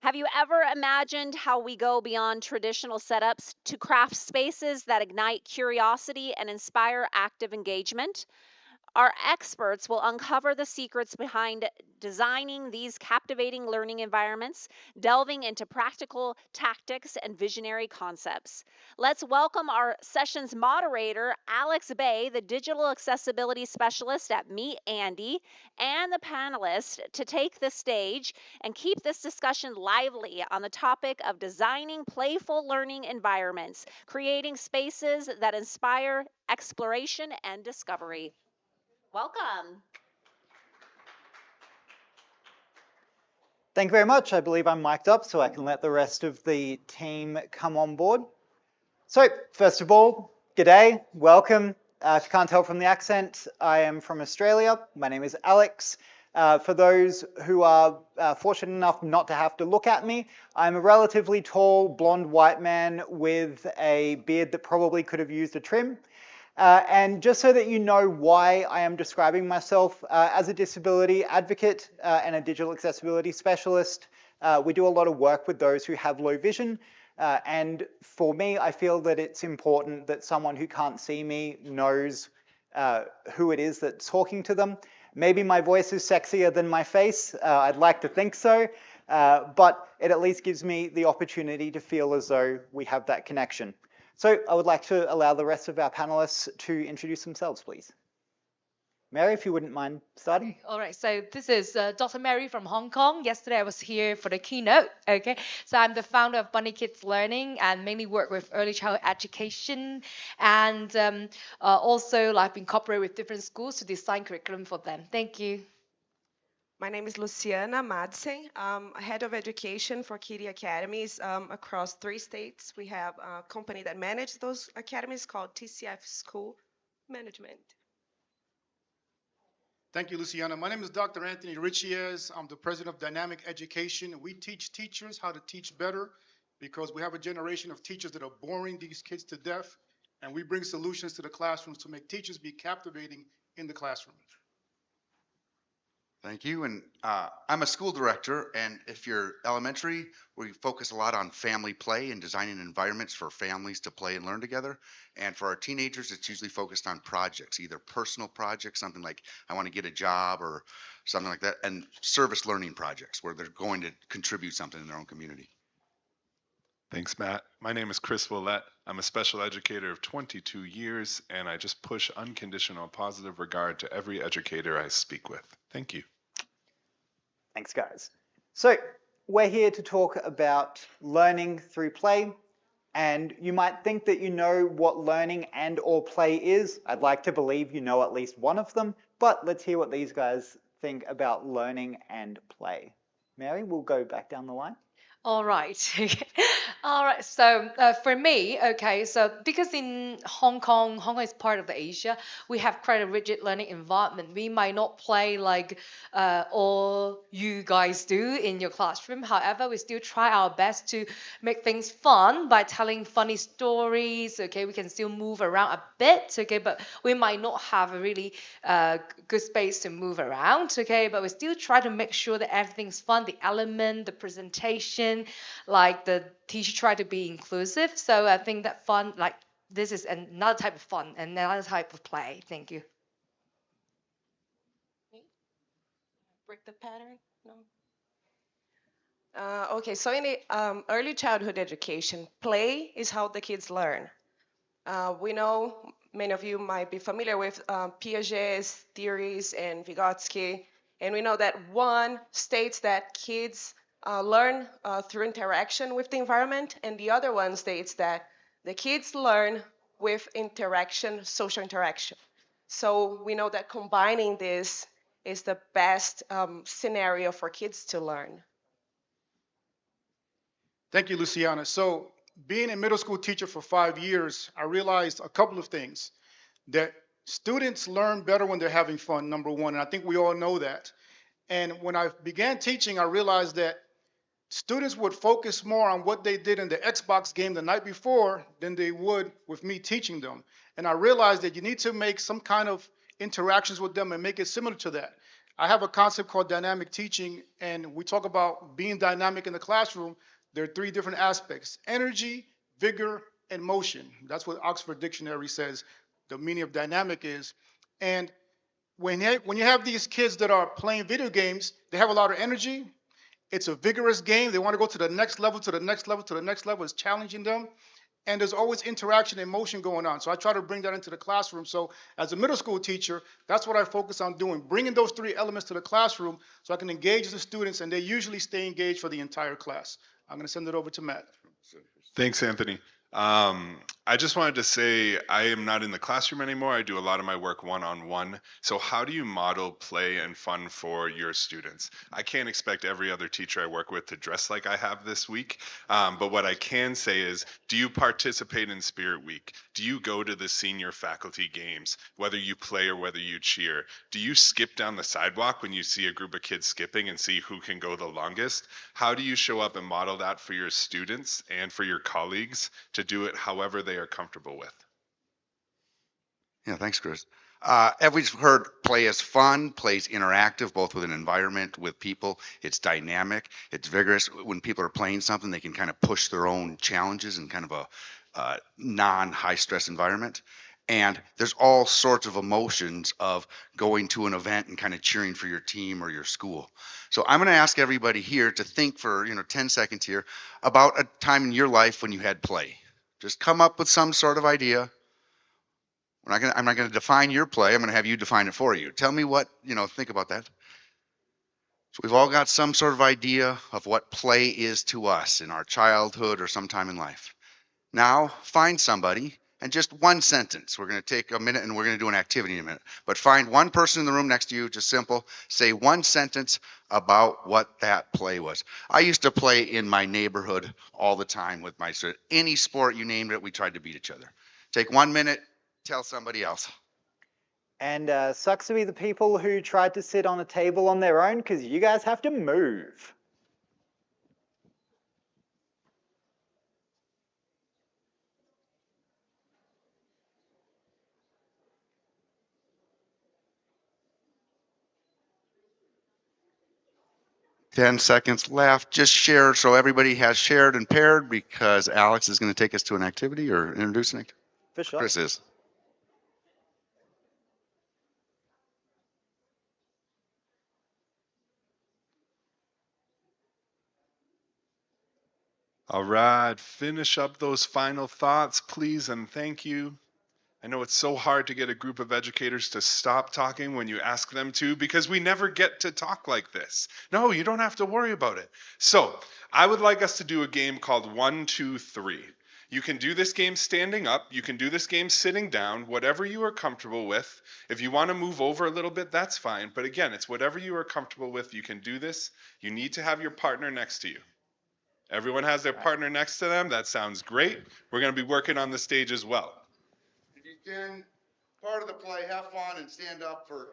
Have you ever imagined how we go beyond traditional setups to craft spaces that ignite curiosity and inspire active engagement? Our experts will uncover the secrets behind designing these captivating learning environments, delving into practical tactics and visionary concepts. Let's welcome our session's moderator, Alex Bay, the digital accessibility specialist at Meet Andy, and the panelists to take the stage and keep this discussion lively on the topic of designing playful learning environments, creating spaces that inspire exploration and discovery. Welcome. Thank you very much. I believe I'm mic'd up so I can let the rest of the team come on board. So first of all, g'day, welcome. If you can't tell from the accent, I am from Australia. My name is Alex. For those who are fortunate enough not to have to look at me, I'm a relatively tall, blonde white man with a beard that probably could have used a trim. And just so that you know why I am describing myself as a disability advocate and a digital accessibility specialist, we do a lot of work with those who have low vision. And for me, I feel that it's important that someone who can't see me knows who it is that's talking to them. Maybe my voice is sexier than my face. I'd like to think so. But it at least gives me the opportunity to feel as though we have that connection. So I would like to allow the rest of our panelists to introduce themselves, please. Mary, if you wouldn't mind starting. All right, so this is Dr. Mary from Hong Kong. Yesterday I was here for the keynote, okay? So I'm the founder of Bunny Kids Learning and mainly work with early childhood education and also I've been cooperating with different schools to design curriculum for them. Thank you. My name is Luciana Madsen. I'm head of education for Kiddie Academies across 3 states. We have a company that manages those academies called TCF School Management. Thank you, Luciana. My name is Dr. Anthony Richiez. I'm the president of Dynamic Education. We teach teachers how to teach better because we have a generation of teachers that are boring these kids to death, and we bring solutions to the classrooms to make teachers be captivating in the classroom. Thank you. And I'm a school director, and if you're elementary, we focus a lot on family play and designing environments for families to play and learn together. And for our teenagers, it's usually focused on projects, either personal projects, something like I want to get a job or something like that, and service learning projects where they're going to contribute something in their own community. Thanks, Matt. My name is Chris Willett. I'm a special educator of 22 years, and I just push unconditional positive regard to every educator I speak with. Thank you. Thanks, guys. So we're here to talk about learning through play. And you might think that you know what learning and or play is. I'd like to believe you know at least one of them, but let's hear what these guys think about learning and play. Mary, we'll go back down the line. All right. All right. So for me, okay, so because in Hong Kong is part of the Asia, we have quite a rigid learning environment. We might not play like all you guys do in your classroom. However, we still try our best to make things fun by telling funny stories. Okay, we can still move around a bit. Okay, but we might not have a really good space to move around. Okay, but we still try to make sure that everything's fun. The element, the presentation, like the teacher try to be inclusive. So I think that fun, like this is another type of fun and another type of play. Thank you. Break the pattern? No. Okay, so in the early childhood education, play is how the kids learn. We know many of you might be familiar with Piaget's theories and Vygotsky, and we know that one states that kids learn through interaction with the environment, and the other one states that the kids learn with interaction, social interaction. So we know that combining this is the best scenario for kids to learn. Thank you, Luciana. So being a middle school teacher for 5 years, I realized a couple of things. That students learn better when they're having fun, number one, and I think we all know that. And when I began teaching, I realized that students would focus more on what they did in the Xbox game the night before than they would with me teaching them. And I realized that you need to make some kind of interactions with them and make it similar to that. I have a concept called dynamic teaching, and we talk about being dynamic in the classroom. There are three different aspects: energy, vigor, and motion. That's what Oxford Dictionary says the meaning of dynamic is. And when you have these kids that are playing video games, they have a lot of energy. It's a vigorous game. They want to go to the next level, to the next level, to the next level. It's challenging them. And there's always interaction and motion going on. So I try to bring that into the classroom. So as a middle school teacher, that's what I focus on doing, bringing those three elements to the classroom so I can engage the students, and they usually stay engaged for the entire class. I'm going to send it over to Matt. Thanks, Anthony. I just wanted to say I am not in the classroom anymore. I do a lot of my work one-on-one. So how do you model play and fun for your students? I can't expect every other teacher I work with to dress like I have this week. But what I can say is, do you participate in Spirit Week? Do you go to the senior faculty games, whether you play or whether you cheer? Do you skip down the sidewalk when you see a group of kids skipping and see who can go the longest? How do you show up and model that for your students and for your colleagues to do it however they are comfortable with? Yeah, thanks, Chris. We've heard play is fun, play is interactive, both with an environment, with people. It's dynamic, it's vigorous. When people are playing something, they can kind of push their own challenges in kind of a non-high stress environment. And there's all sorts of emotions of going to an event and kind of cheering for your team or your school. So I'm going to ask everybody here to think for 10 seconds here about a time in your life when you had play. Just come up with some sort of idea. I'm not going to define your play. I'm going to have you define it for you. Tell me what, think about that. So we've all got some sort of idea of what play is to us in our childhood or sometime in life. Now find somebody and just one sentence. We're going to take a minute and we're going to do an activity in a minute. But find one person in the room next to you, just simple. Say one sentence about what that play was. I used to play in my neighborhood all the time with my students. Any sport you named it, we tried to beat each other. Take 1 minute, tell somebody else. And sucks to be the people who tried to sit on a table on their own because you guys have to move. Ten seconds left. Just share so everybody has shared and paired, because Alex is going to take us to an activity or introduce an activity. For sure. Chris is. All right, finish up those final thoughts, please, and thank you. I know it's so hard to get a group of educators to stop talking when you ask them to, because we never get to talk like this. No, you don't have to worry about it. So I would like us to do a game called 1, 2, 3. You can do this game standing up. You can do this game sitting down, whatever you are comfortable with. If you want to move over a little bit, that's fine. But again, it's whatever you are comfortable with. You can do this. You need to have your partner next to you. Everyone has their partner next to them. That sounds great. We're going to be working on the stage as well. If you can, part of the play, have fun and stand up for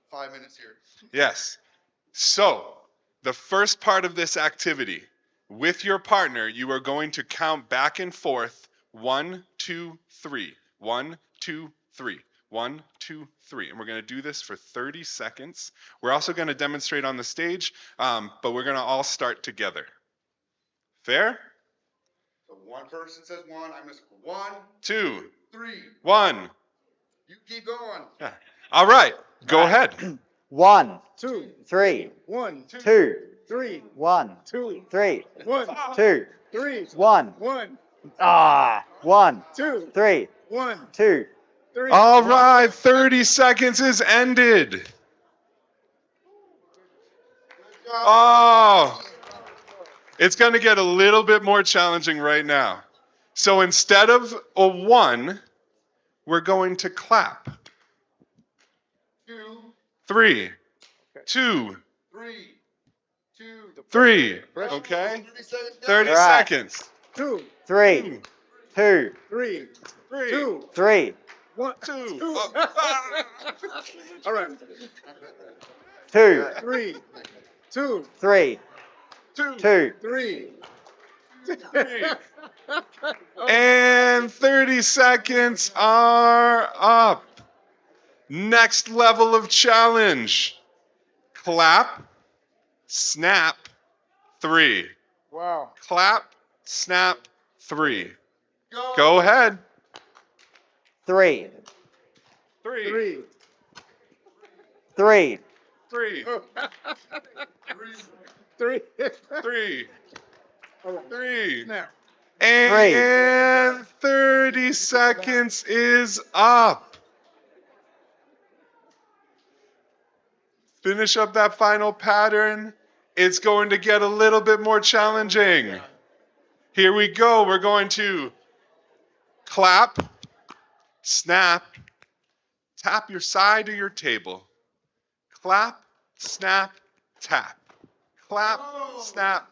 5 minutes here. Yes. So, the first part of this activity, with your partner, you are going to count back and forth 1, 2, 3. 1, 2, 3. 1, 2, 3. And we're going to do this for 30 seconds. We're also going to demonstrate on the stage, but we're going to all start together. Fair? So one person says 1. I'm going to say 1, 2, 3. 1. You keep going. Yeah. All right. Go ahead. 1, 2, 3, 1, 2, 3, 1, 2, 3, 1, 2, 3, 1. 1, 1, 2, 3, 1, 2. 3. All right. 30 seconds is ended. Oh. It's going to get a little bit more challenging right now. So instead of a 1, we're going to clap. 2, 3, 2, 3, 2, 3. Okay? 30 seconds. 30 All right. seconds. 2, 3, 2, 3, 3, 2, 3, 1, 2. 2. All right. 2, 3, 2, 3, 2. 3. And 30 seconds are up. Next level of challenge. Clap, snap, 3. Wow. Clap, snap, 3. Go ahead. 3, 3. 3, 3. 3. 3. 3. Now. And 30 seconds is up. Finish up that final pattern. It's going to get a little bit more challenging. Here we go. We're going to clap, snap, tap your side of your table. Clap, snap, tap. Clap, snap.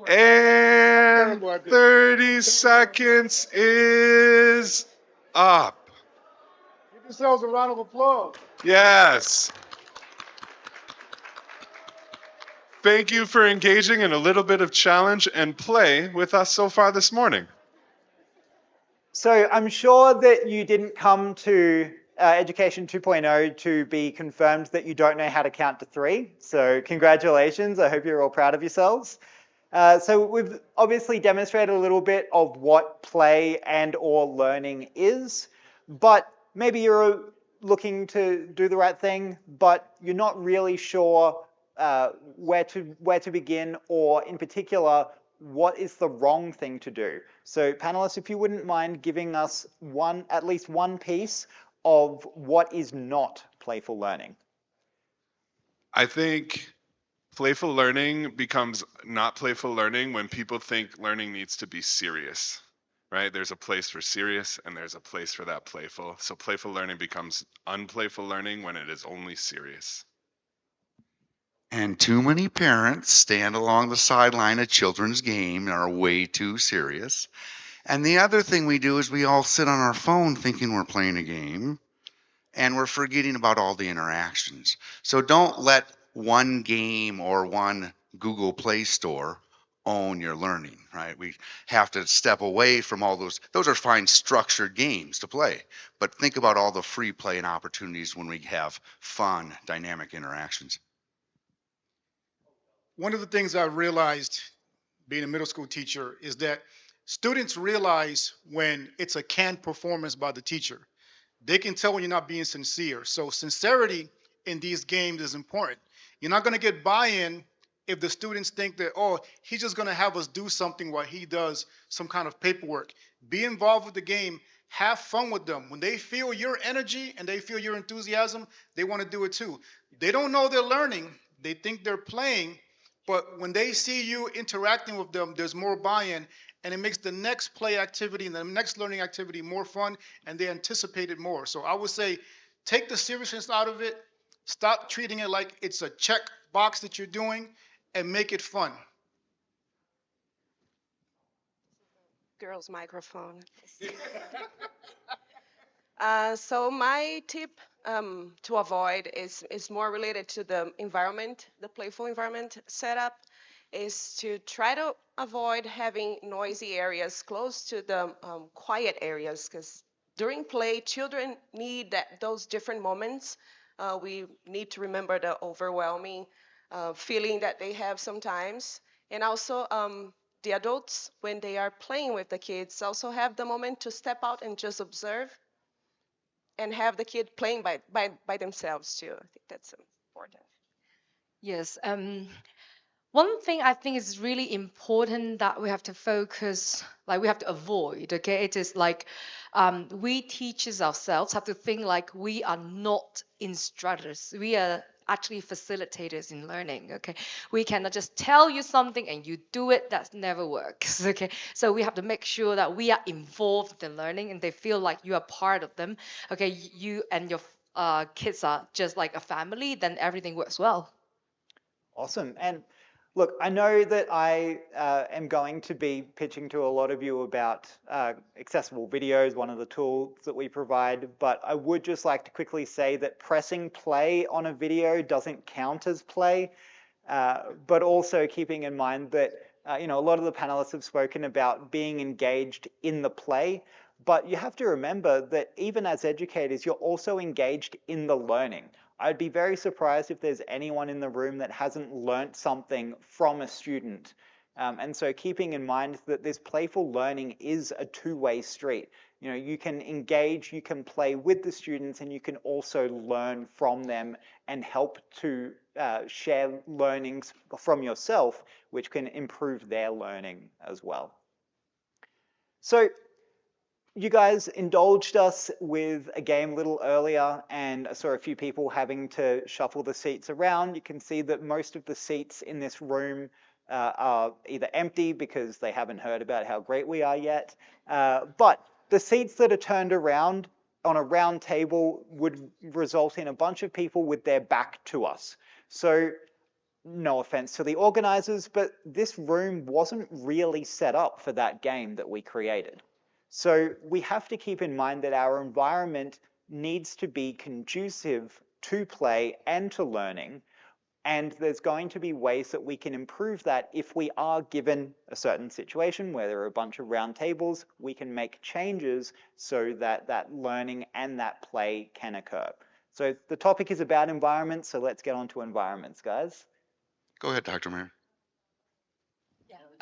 And 30 seconds is up. Give yourselves a round of applause. Yes. Thank you for engaging in a little bit of challenge and play with us so far this morning. So I'm sure that you didn't come to Education 2.0 to be confirmed that you don't know how to count to 3. So congratulations. I hope you're all proud of yourselves. So we've obviously demonstrated a little bit of what play and or learning is, but maybe you're looking to do the right thing, but you're not really sure where to begin, or in particular, what is the wrong thing to do. So panelists, if you wouldn't mind giving us at least one piece of what is not playful learning. I think playful learning becomes not playful learning when people think learning needs to be serious, right? There's a place for serious and there's a place for that playful. So playful learning becomes unplayful learning when it is only serious. And too many parents stand along the sideline of children's game and are way too serious. And the other thing we do is we all sit on our phone thinking we're playing a game, and we're forgetting about all the interactions. So don't let one game or one Google Play Store own your learning, right? We have to step away from all those. Those are fine structured games to play, but think about all the free play and opportunities when we have fun, dynamic interactions. One of the things I've realized being a middle school teacher is that students realize when it's a canned performance by the teacher. They can tell when you're not being sincere. So sincerity in these games is important. You're not going to get buy-in if the students think that, oh, he's just going to have us do something while he does some kind of paperwork. Be involved with the game. Have fun with them. When they feel your energy and they feel your enthusiasm, they want to do it too. They don't know they're learning. They think they're playing. But when they see you interacting with them, there's more buy-in, and it makes the next play activity and the next learning activity more fun, and they anticipate it more. So I would say take the seriousness out of it, stop treating it like it's a check box that you're doing, and make it fun. Girl's microphone. So my tip to avoid is more related to the environment, the playful environment setup, is to try to avoid having noisy areas close to the quiet areas, because during play, children need those different moments. We need to remember the overwhelming feeling that they have sometimes, and also the adults, when they are playing with the kids, also have the moment to step out and just observe and have the kid playing by themselves too. I think that's important. Yes. One thing I think is really important that we have to focus, like we have to avoid, okay? It is like we teachers ourselves have to think like we are not instructors. We are actually facilitators in learning, okay? We cannot just tell you something and you do it. That never works, okay? So we have to make sure that we are involved in learning and they feel like you are part of them, okay? You and your kids are just like a family, then everything works well. Awesome. And Look, I know that I am going to be pitching to a lot of you about accessible videos, one of the tools that we provide, but I would just like to quickly say that pressing play on a video doesn't count as play, but also keeping in mind that a lot of the panelists have spoken about being engaged in the play, but you have to remember that even as educators, you're also engaged in the learning. I'd be very surprised if there's anyone in the room that hasn't learnt something from a student. And so keeping in mind that this playful learning is a two-way street. You can engage, you can play with the students, and you can also learn from them and help to share learnings from yourself, which can improve their learning as well. So you guys indulged us with a game a little earlier, and I saw a few people having to shuffle the seats around. You can see that most of the seats in this room are either empty because they haven't heard about how great we are yet, but the seats that are turned around on a round table would result in a bunch of people with their back to us. So no offense to the organizers, but this room wasn't really set up for that game that we created. So we have to keep in mind that our environment needs to be conducive to play and to learning, and there's going to be ways that we can improve that if we are given a certain situation where there are a bunch of round tables. We can make changes so that that learning and that play can occur. So the topic is about environments, so let's get on to environments, guys. Go ahead, Dr. Mary.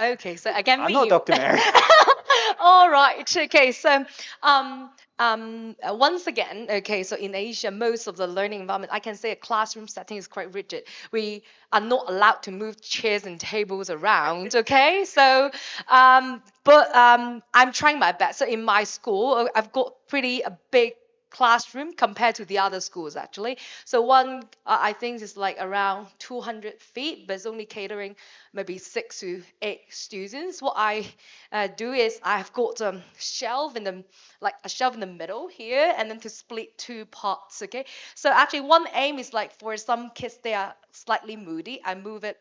Okay, so again, I'm not Dr. Mary. All right. Okay. So, once again, okay. So in Asia, most of the learning environment, I can say a classroom setting is quite rigid. We are not allowed to move chairs and tables around. Okay. So, I'm trying my best. So in my school, I've got pretty a big classroom compared to the other schools actually. So one I think is like around 200 feet, but it's only catering maybe 6 to 8 students. What I do is I've got a shelf in the middle here, and then to split two parts. Okay, so actually one aim is like for some kids they are slightly moody, I move it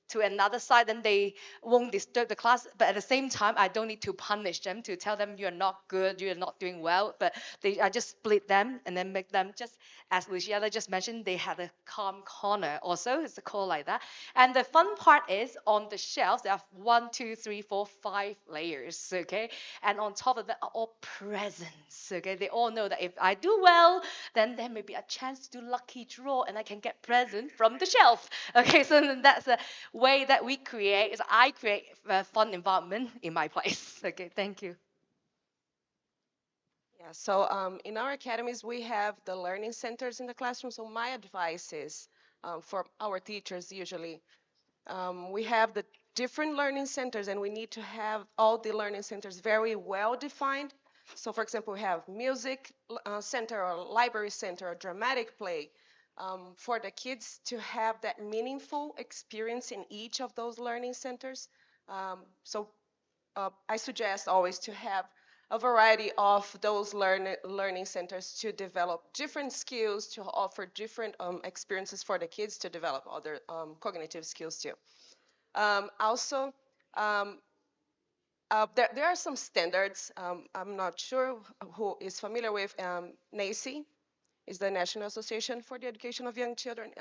to another side, then they won't disturb the class. But at the same time, I don't need to punish them to tell them you're not good, you're not doing well. But I just split them and then make them just, as Luciana just mentioned, they had a calm corner also. It's a call like that. And the fun part is on the shelves, there are 1, 2, 3, 4, 5 layers, okay? And on top of that are all presents, okay? They all know that if I do well, then there may be a chance to do lucky draw and I can get present from the shelf. Okay, so that's a way that we create, is I create a fun environment in my place. Okay, thank you. Yeah, so in our academies, we have the learning centers in the classroom. So my advice is for our teachers usually, we have the different learning centers and we need to have all the learning centers very well defined. So for example, we have music center or library center or dramatic play for the kids to have that meaningful experience in each of those learning centers. So I suggest always to have a variety of those learning centers to develop different skills, to offer different experiences for the kids to develop other cognitive skills too. Also, there are some standards. I'm not sure who is familiar with NACE, is the National Association for the Education of Young Children.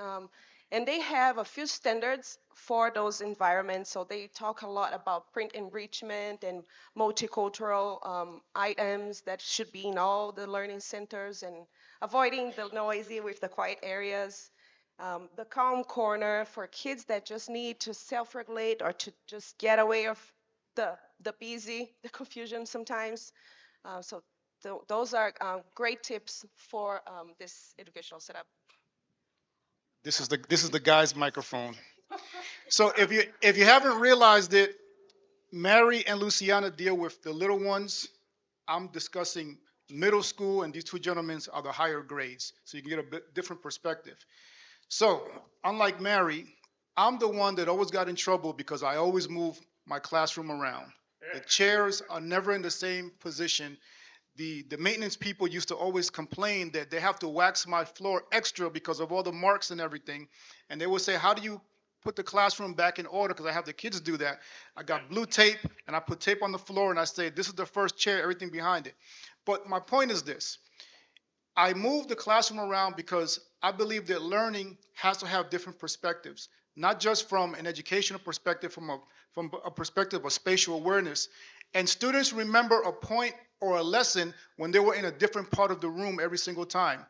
And they have a few standards for those environments. So they talk a lot about print enrichment and multicultural items that should be in all the learning centers and avoiding the noisy with the quiet areas. The calm corner for kids that just need to self-regulate or to just get away of the busy, the confusion sometimes. So those are great tips for this educational setup. This is the guy's microphone. So if you haven't realized it, Mary and Luciana deal with the little ones. I'm discussing middle school, and these two gentlemen are the higher grades, so you can get a bit different perspective. So, unlike Mary, I'm the one that always got in trouble because I always move my classroom around. The chairs are never in the same position. The maintenance people used to always complain that they have to wax my floor extra because of all the marks and everything. And they would say, how do you put the classroom back in order because I have the kids do that. I got blue tape and I put tape on the floor and I say, this is the first chair, everything behind it. But my point is this. I move the classroom around because I believe that learning has to have different perspectives, not just from an educational perspective, from a perspective of spatial awareness. And students remember a point or a lesson when they were in a different part of the room every single time.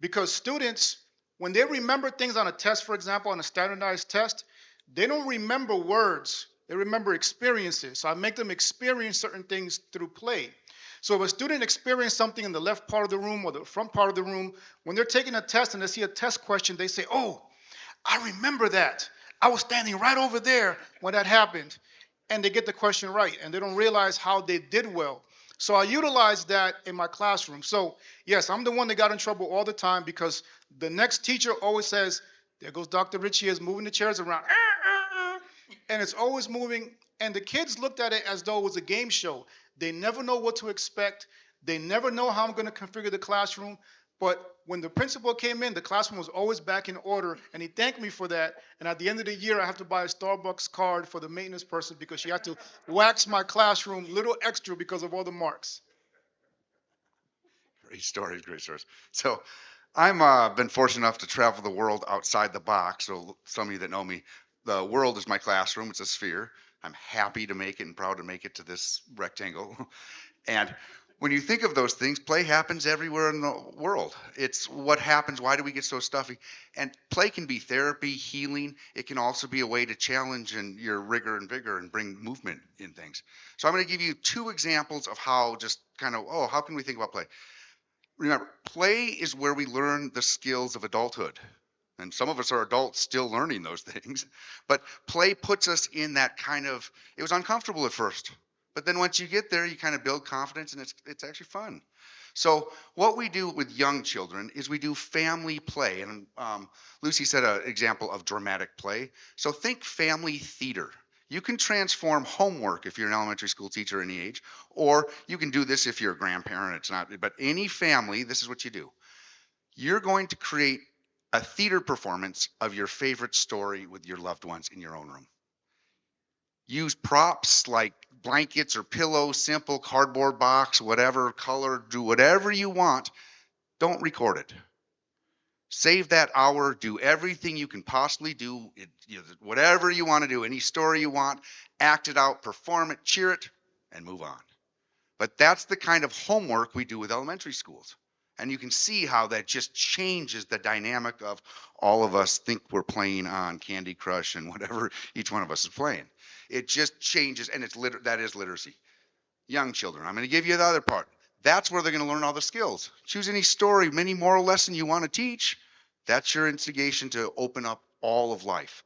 Because students, when they remember things on a test, for example, on a standardized test, they don't remember words. They remember experiences. So I make them experience certain things through play. So if a student experiences something in the left part of the room or the front part of the room, when they're taking a test and they see a test question, they say, oh, I remember that. I was standing right over there when that happened. And they get the question right, and they don't realize how they did well. So I utilize that in my classroom. So yes, I'm the one that got in trouble all the time because the next teacher always says, there goes Dr. Ritchie is moving the chairs around. And it's always moving. And the kids looked at it as though it was a game show. They never know what to expect. They never know how I'm going to configure the classroom. But when the principal came in, the classroom was always back in order, and he thanked me for that. And at the end of the year, I have to buy a Starbucks card for the maintenance person because she had to wax my classroom a little extra because of all the marks. Great stories, great stories. So I'm been fortunate enough to travel the world outside the box. So some of you that know me, the world is my classroom. It's a sphere. I'm happy to make it and proud to make it to this rectangle. And when you think of those things, play happens everywhere in the world. It's what happens. Why do we get so stuffy? And play can be therapy, healing. It can also be a way to challenge in your rigor and vigor and bring movement in things. So I'm going to give you two examples of how just kind of, how can we think about play? Remember, play is where we learn the skills of adulthood. And some of us are adults still learning those things. But play puts us in that kind of, it was uncomfortable at first. But then once you get there, you kind of build confidence and it's actually fun. So what we do with young children is we do family play. And Lucy said an example of dramatic play. So think family theater. You can transform homework if you're an elementary school teacher any age, or you can do this if you're a grandparent. It's not, but any family, this is what you do. You're going to create a theater performance of your favorite story with your loved ones in your own room. Use props like blankets or pillows, simple cardboard box, whatever color, do whatever you want. Don't record it. Save that hour, do everything you can possibly do, whatever you want to do, any story you want, act it out, perform it, cheer it, and move on. But that's the kind of homework we do with elementary schools. And you can see how that just changes the dynamic of all of us think we're playing on Candy Crush and whatever each one of us is playing. It just changes, and that is literacy. Young children, I'm going to give you the other part. That's where they're going to learn all the skills. Choose any story, any moral lesson you want to teach. That's your instigation to open up all of life.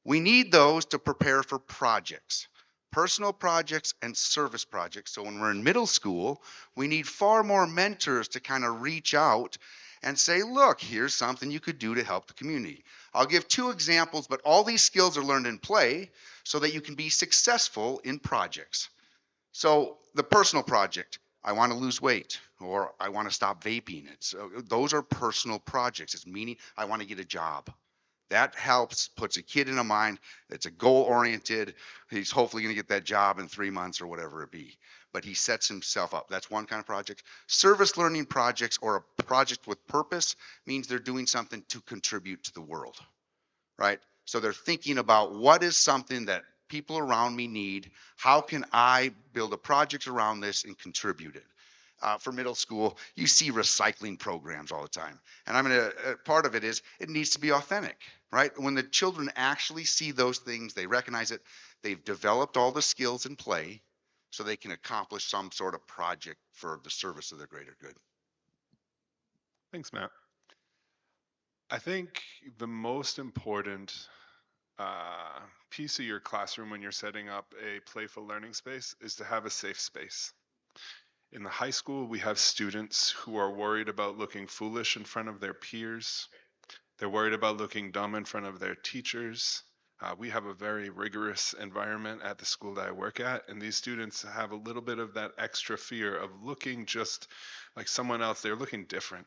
We need those to prepare for projects, personal projects and service projects. So when we're in middle school, we need far more mentors to kind of reach out and say, look, here's something you could do to help the community. I'll give two examples, but all these skills are learned in play so that you can be successful in projects. So the personal project, I want to lose weight, or I want to stop vaping. Those are personal projects. It's meaning I want to get a job. That helps, puts a kid in a mind that's a goal-oriented. He's hopefully going to get that job in 3 months or whatever it be. But he sets himself up. That's one kind of project. Service learning projects or a project with purpose means they're doing something to contribute to the world, right? So they're thinking about what is something that people around me need. How can I build a project around this and contribute it? For middle school, you see recycling programs all the time. And part of it is it needs to be authentic, right? When the children actually see those things, they recognize it, they've developed all the skills in play so they can accomplish some sort of project for the service of the greater good. Thanks, Matt. I think the most important piece of your classroom when you're setting up a playful learning space is to have a safe space. In the high school, we have students who are worried about looking foolish in front of their peers. They're worried about looking dumb in front of their teachers. We have a very rigorous environment at the school that I work at, and these students have a little bit of that extra fear of looking just like someone else. They're looking different.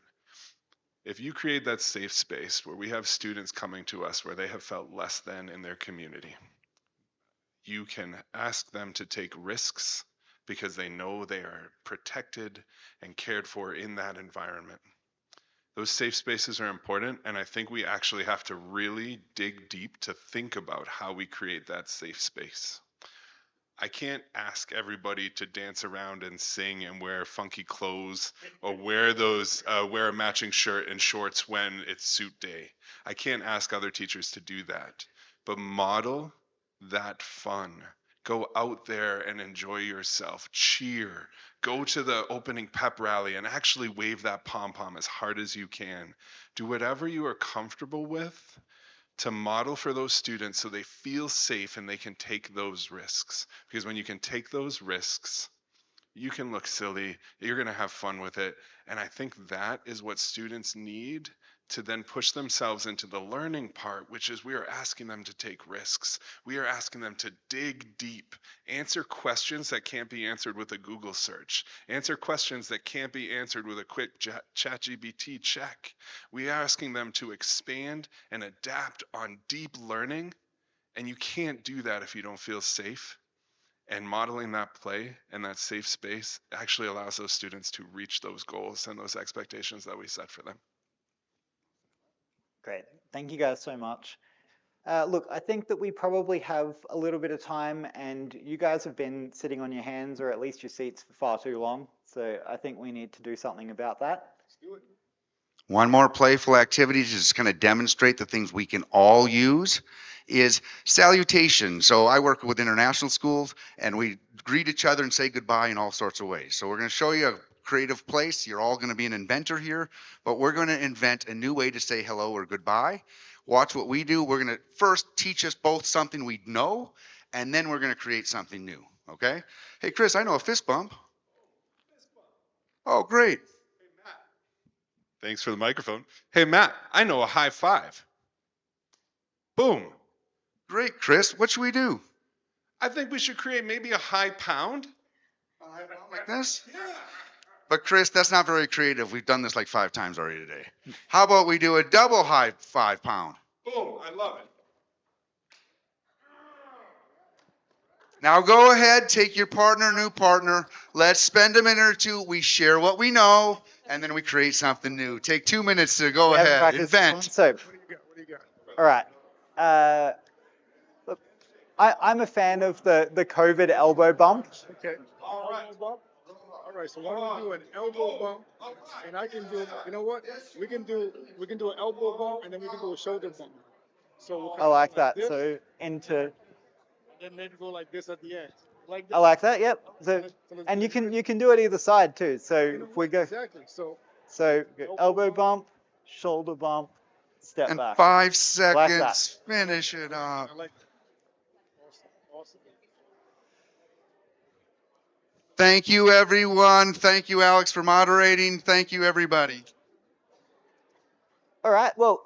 If you create that safe space where we have students coming to us where they have felt less than in their community, you can ask them to take risks because they know they are protected and cared for in that environment. Those safe spaces are important, and I think we actually have to really dig deep to think about how we create that safe space. I can't ask everybody to dance around and sing and wear funky clothes or wear a matching shirt and shorts when it's suit day. I can't ask other teachers to do that, but model that fun. Go out there and enjoy yourself. Cheer. Go to the opening pep rally and actually wave that pom pom as hard as you can. Do whatever you are comfortable with to model for those students so they feel safe and they can take those risks. Because when you can take those risks, you can look silly, you're going to have fun with it. And I think that is what students need to then push themselves into the learning part, which is we are asking them to take risks. We are asking them to dig deep, answer questions that can't be answered with a Google search, answer questions that can't be answered with a quick ChatGPT check. We are asking them to expand and adapt on deep learning. And you can't do that if you don't feel safe. And modeling that play and that safe space actually allows those students to reach those goals and those expectations that we set for them. Great. Thank you guys so much. Look, I think that we probably have a little bit of time, and you guys have been sitting on your hands or at least your seats for far too long. So I think we need to do something about that. One more playful activity to just kind of demonstrate the things we can all use is salutation. So I work with international schools, and we greet each other and say goodbye in all sorts of ways. So we're going to show you a creative place. You're all going to be an inventor here, but we're going to invent a new way to say hello or goodbye. Watch what we do. We're going to first teach us both something we know, and then we're going to create something new, okay? Hey, Chris, I know a fist bump. Oh, great. Thanks for the microphone. Hey, Matt, I know a high five. Boom. Great, Chris. What should we do? I think we should create maybe a high pound. Like this? Yeah. But Chris, that's not very creative. We've done this like 5 times already today. How about we do a double high 5 pound? Boom, I love it. Now go ahead, take your partner, new partner. Let's spend a minute or two. We share what we know, and then we create something new. Take 2 minutes to go ahead, invent. So, all right. Look, I'm a fan of the COVID elbow bump. Okay. All right. All right. So why don't we do an elbow bump? And I can do. You know what? We can do an elbow bump, and then we can do a shoulder bump. So we'll I like that. this, So into. and then maybe go like this at the end. Like that. I like that. Yep. So, and you can do it either side too. So if we go. Exactly. So elbow bump, shoulder bump, step And back. 5 seconds, finish it up. I like that. Awesome. Thank you, everyone. Thank you, Alex, for moderating. Thank you, everybody. All right. Well,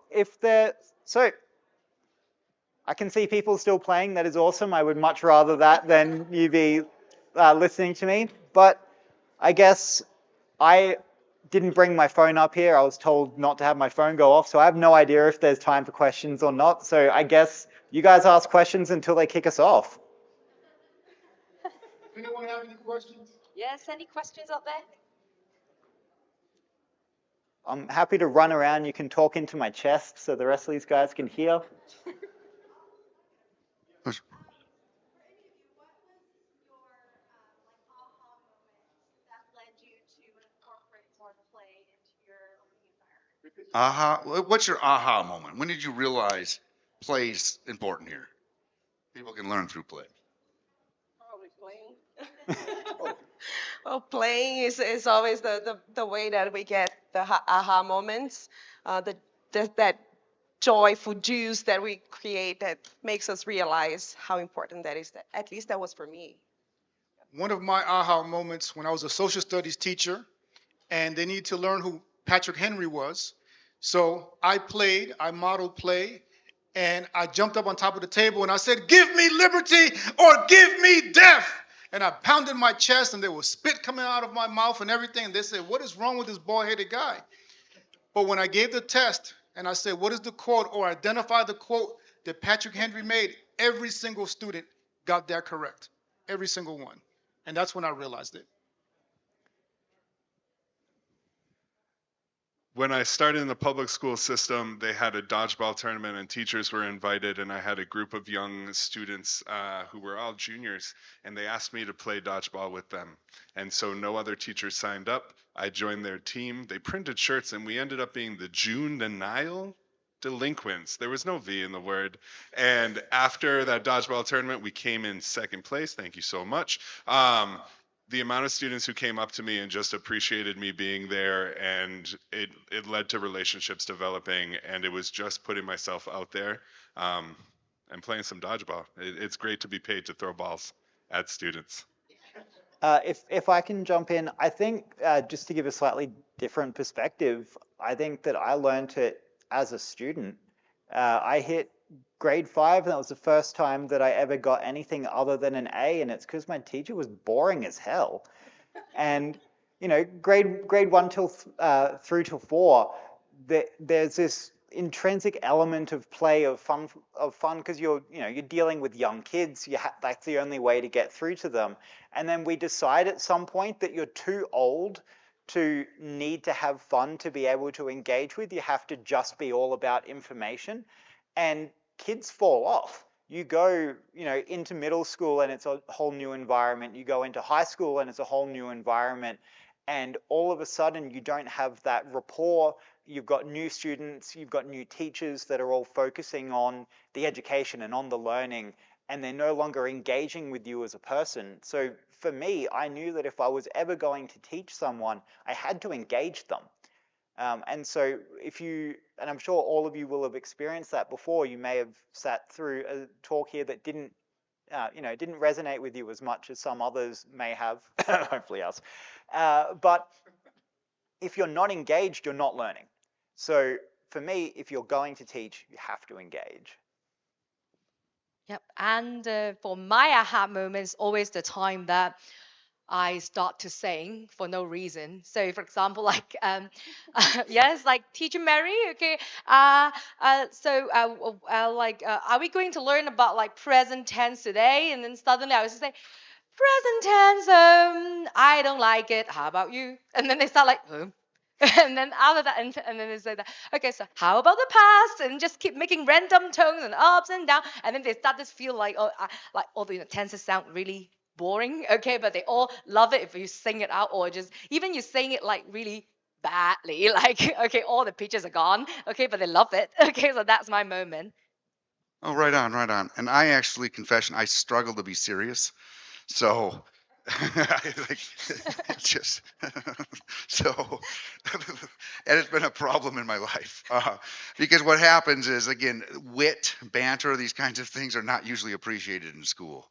I can see people still playing. That is awesome. I would much rather that than you be listening to me. But I guess I didn't bring my phone up here. I was told not to have my phone go off. So I have no idea if there's time for questions or not. So I guess you guys ask questions until they kick us off. Anyone have any questions? Yes, any questions out there? I'm happy to run around. You can talk into my chest so the rest of these guys can hear. Aha. What's your aha moment? When did you realize play's important here? People can learn through play. Probably playing. Well, playing is always the way that we get the aha moments, that joyful juice that we create that makes us realize how important that is. That, at least that was for me. One of my aha moments when I was a social studies teacher, and they needed to learn who Patrick Henry was. So I modeled play, and I jumped up on top of the table and I said, "Give me liberty or give me death." And I pounded my chest, and there was spit coming out of my mouth and everything. And they said, "What is wrong with this bald-headed guy?" But when I gave the test and I said, what is the quote, or identify the quote that Patrick Henry made, every single student got that correct. Every single one. And that's when I realized it. When I started in the public school system, they had a dodgeball tournament and teachers were invited, and I had a group of young students who were all juniors, and they asked me to play dodgeball with them. And so no other teachers signed up. I joined their team. They printed shirts, and we ended up being the juvenile delinquents. There was no V in the word. And after that dodgeball tournament, we came in second place. Thank you so much. The amount of students who came up to me and just appreciated me being there, and it led to relationships developing, and it was just putting myself out there and playing some dodgeball. It's great to be paid to throw balls at students. If I can jump in, I think just to give a slightly different perspective, I think that I learned it as a student. I hit grade 5, and that was the first time that I ever got anything other than an A, and it's because my teacher was boring as hell. And you know, grade 1 till through to 4, there's this intrinsic element of play, of fun, because you're dealing with young kids. That's the only way to get through to them. And then we decide at some point that you're too old to need to have fun to be able to engage with. You have to just be all about information, and kids fall off. You go, into middle school and it's a whole new environment. You go into high school and it's a whole new environment. And all of a sudden you don't have that rapport. You've got new students, you've got new teachers that are all focusing on the education and on the learning, and they're no longer engaging with you as a person. So for me, I knew that if I was ever going to teach someone, I had to engage them. And so and I'm sure all of you will have experienced that before. You may have sat through a talk here that didn't resonate with you as much as some others may have, hopefully us. But if you're not engaged, you're not learning. So for me, if you're going to teach, you have to engage. Yep. And for my aha moments, always the time that I start to sing for no reason. So, for example, like yes, like Teacher Mary. Okay. Are we going to learn about like present tense today? And then suddenly I was just say, present tense. I don't like it. How about you? And then they start like, and then after that, and then they say that, okay, so how about the past? And just keep making random tones and ups and down. And then they start to feel like, like all the tenses sound really boring, okay, but they all love it if you sing it out, or just even you sing it like really badly, like okay, all the pitches are gone, okay, but they love it. Okay, so that's my moment. Oh, right on, right on. And I actually, confession, I struggle to be serious. So, I like, just so, and it's been a problem in my life because what happens is, again, wit, banter, these kinds of things are not usually appreciated in school.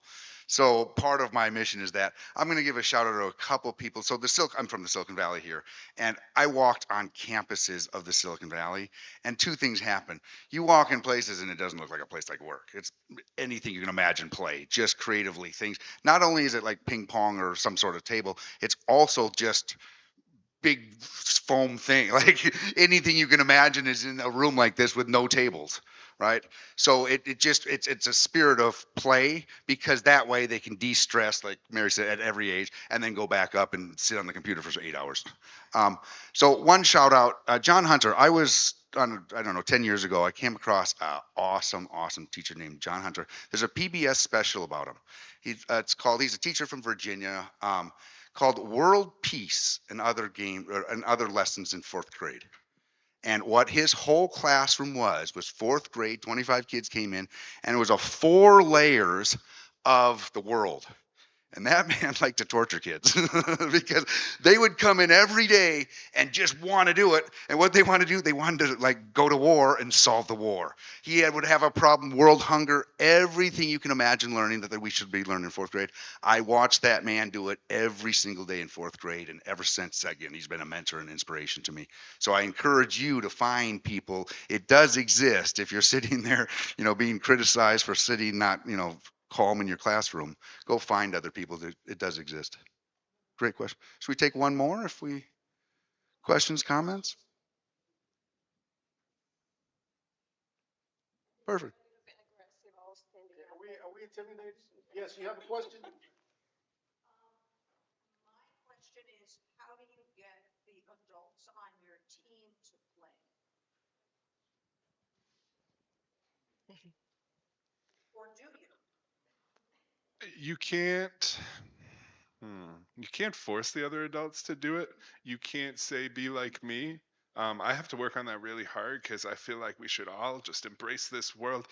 So part of my mission is that I'm going to give a shout out to a couple people. So I'm from the Silicon Valley here, and I walked on campuses of the Silicon Valley, and two things happen. You walk in places and it doesn't look like a place like work. It's anything you can imagine play, just creatively things. Not only is it like ping pong or some sort of table, it's also just big foam thing. Like anything you can imagine is in a room like this with no tables, right? So it's a spirit of play, because that way they can de-stress, like Mary said, at every age, and then go back up and sit on the computer for 8 hours. So one shout out, John Hunter. I was on, I don't know, 10 years ago, I came across an awesome teacher named John Hunter. There's a PBS special about him. He's a teacher from Virginia, called World Peace and Other Lessons in Fourth Grade. And what his whole classroom was fourth grade, 25 kids came in, and it was 4 layers of the world. And that man liked to torture kids because they would come in every day and just want to do it. And what they want to do, they wanted to like go to war and solve the war. Would have a problem, world hunger, everything you can imagine learning that we should be learning in fourth grade. I watched that man do it every single day in fourth grade. And ever since, again, he's been a mentor and inspiration to me. So I encourage you to find people. It does exist. If you're sitting there, being criticized for sitting not, calm in your classroom, go find other people. It does exist. Great question. Should we take one more? Questions, comments? Perfect. Are we intimidated? Yes, you have a question? You can't. You can't force the other adults to do it. You can't say, be like me. I have to work on that really hard because I feel like we should all just embrace this world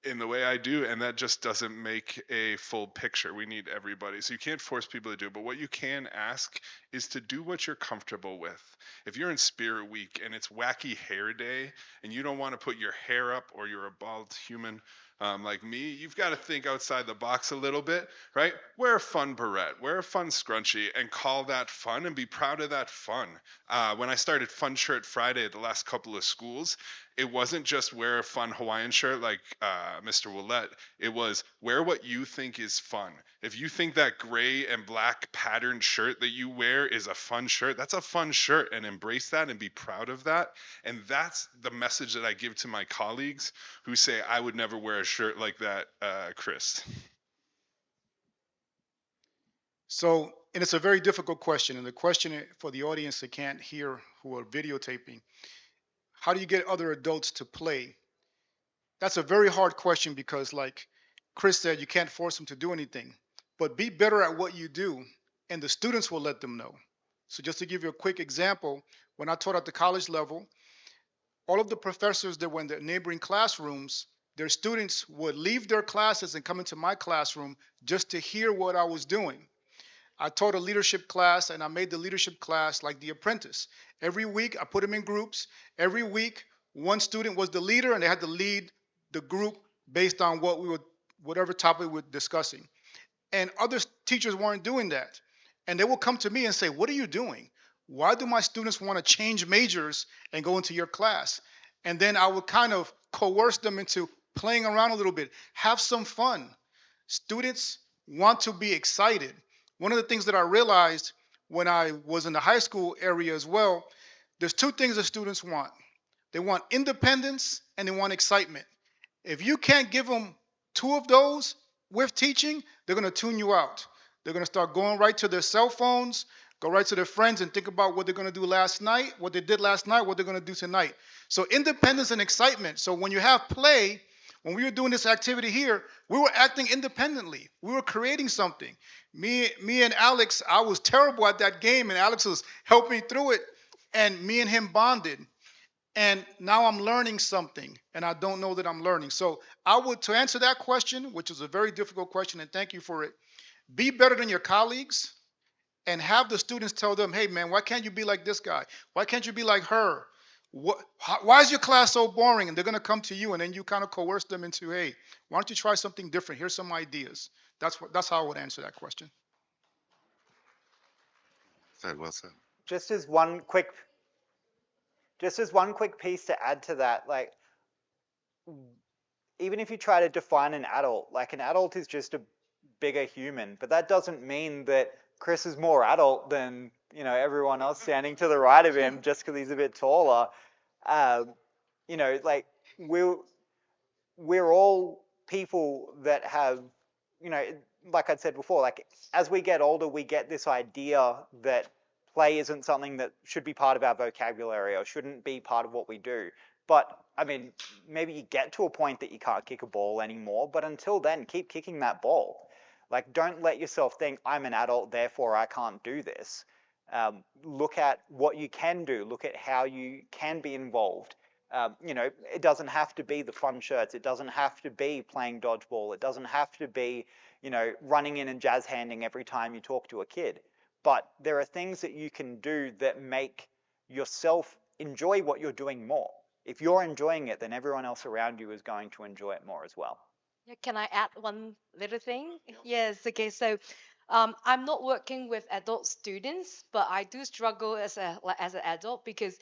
in the way I do, and that just doesn't make a full picture. We need everybody. So you can't force people to do it, but what you can ask is to do what you're comfortable with. If you're in Spirit Week and it's Wacky Hair Day and you don't want to put your hair up or you're a bald human like me, you've got to think outside the box a little bit, right? Wear a fun beret, wear a fun scrunchie, and call that fun and be proud of that fun. When I started Fun Shirt Friday at the last couple of schools, it wasn't just wear a fun Hawaiian shirt like Mr. Willette. It was wear what you think is fun. If you think that gray and black patterned shirt that you wear is a fun shirt, that's a fun shirt, and embrace that and be proud of that. And that's the message that I give to my colleagues who say, I would never wear a shirt like that, Chris. So, and it's a very difficult question. And the question for the audience that can't hear who are videotaping, how do you get other adults to play? That's a very hard question because, like Chris said, you can't force them to do anything, but be better at what you do, and the students will let them know. So, just to give you a quick example, when I taught at the college level, all of the professors that were in the neighboring classrooms, their students would leave their classes and come into my classroom just to hear what I was doing. I taught a leadership class and I made the leadership class like The Apprentice. Every week, I put them in groups. Every week, one student was the leader and they had to lead the group based on whatever topic we were discussing. And other teachers weren't doing that. And they will come to me and say, what are you doing? Why do my students want to change majors and go into your class? And then I would kind of coerce them into playing around a little bit. Have some fun. Students want to be excited. One of the things that I realized when I was in the high school area as well, there's two things that students want. They want independence and they want excitement. If you can't give them two of those with teaching, they're going to tune you out. They're going to start going right to their cell phones, go right to their friends and think about what they're going to do last night, what they did last night, what they're going to do tonight. So independence and excitement. So when you have play, when we were doing this activity here, we were acting independently. We were creating something. Me and Alex, I was terrible at that game, and Alex was helping me through it, and me and him bonded. And now I'm learning something, and I don't know that I'm learning. So I would, to answer that question, which is a very difficult question, and thank you for it, be better than your colleagues and have the students tell them, hey, man, why can't you be like this guy? Why can't you be like her? Why is your class so boring? And they're going to come to you, and then you kind of coerce them into, hey, why don't you try something different? Here's some ideas. That's how I would answer that question. Said, well said. Just as one quick piece to add to that, like, even if you try to define an adult, like an adult is just a bigger human, but that doesn't mean that Chris is more adult than, everyone else standing to the right of him just because he's a bit taller. Like, we're all people that have, like I said before, like as we get older, we get this idea that play isn't something that should be part of our vocabulary or shouldn't be part of what we do. But I mean, maybe you get to a point that you can't kick a ball anymore, but until then, keep kicking that ball. Like, don't let yourself think, I'm an adult, therefore I can't do this. Look at what you can do. Look at how you can be involved. It doesn't have to be the fun shirts. It doesn't have to be playing dodgeball. It doesn't have to be, running in and jazz handing every time you talk to a kid. But there are things that you can do that make yourself enjoy what you're doing more. If you're enjoying it, then everyone else around you is going to enjoy it more as well. Yeah, can I add one little thing? Yes, okay. So I'm not working with adult students, but I do struggle as an adult because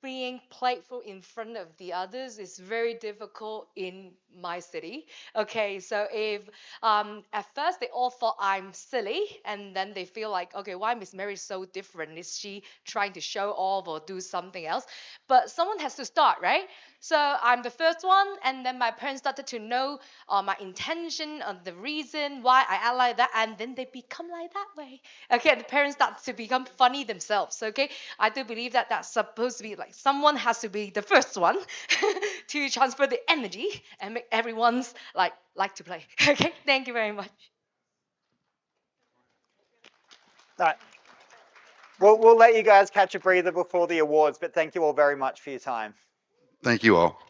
being playful in front of the others is very difficult in my city. Okay, so if at first they all thought I'm silly, and then they feel like, okay, why Miss Mary so different? Is she trying to show off or do something else? But someone has to start, right? So I'm the first one, and then my parents started to know my intention, the reason why I act like that, and then they become like that way. Okay, and the parents start to become funny themselves. Okay, I do believe that that's supposed to be like someone has to be the first one to transfer the energy and make everyone's like to play. Okay, thank you very much. All right. We'll let you guys catch a breather before the awards, but thank you all very much for your time. Thank you all.